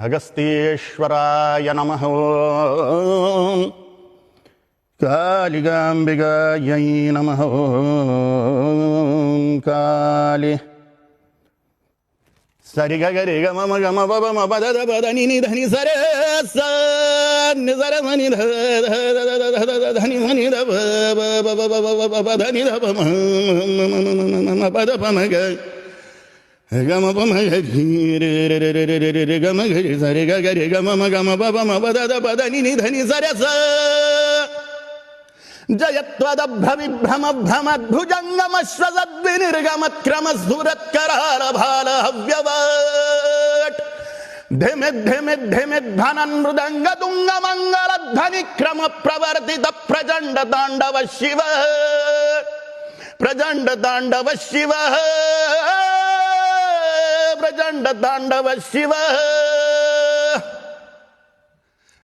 ಅಗಸ್ತ್ಯೇಶ್ವರಾಯ ನಮಃ. ಕಾಳಿಗಾಂಬಿಕಾಯೈ ನಮಃ. ಕಾಳಿ ಸರಿ ಗರಿ ಗಮ ಗಮ ಬಮ ಮ ಪದ ಪದ ನಿ ನಿ ಧನಿ ಸರ ಸ ನಿ ಸರ ಧನಿ ಧನಿ ಧನಿ ಧ ಪದ ನಿ ಧ ಪ ಮ ಪದ ಪ ಮ ಗ ಗಮ ಪ ಮ ಗ ರಿ ರಿ ರಿ ರಿ ರಿ ರಿ ಗಮ ಗರಿ ಸರಿ ಗರಿ ಗಮ ಮ ಗಮ ಪ ಮ ಪದ ಪದ ನಿ ನಿ ಧನಿ ಸರ ಸ ಜಯತ್ವದಭ್ರವಿಭ್ರಮ ಭ್ರಮಧ್ವುಜಂಗಮಶ್ವಸದ್ವಿನಿರ್ಗಮತ್ಕ್ರಮಸ್ಫುರತ್ಕರಾಲ ಭಾಲ ಹವ್ಯವಟ್ ಧಿಮೆ ಧಿಮೆ ಧಿಮೆ ಧ್ವನನ್ ಮೃದಂಗ ತುಂಗ ಮಂಗಲ ಧ್ವನಿ ಕ್ರಮ ಪ್ರವರ್ತಿತ ಪ್ರಚಂಡ ತಾಂಡವ ಶಿವ ಪ್ರಚಂಡ ತಾಂಡವ ಶಿವ ಪ್ರಚಂಡ ತಾಂಡವ ಶಿವ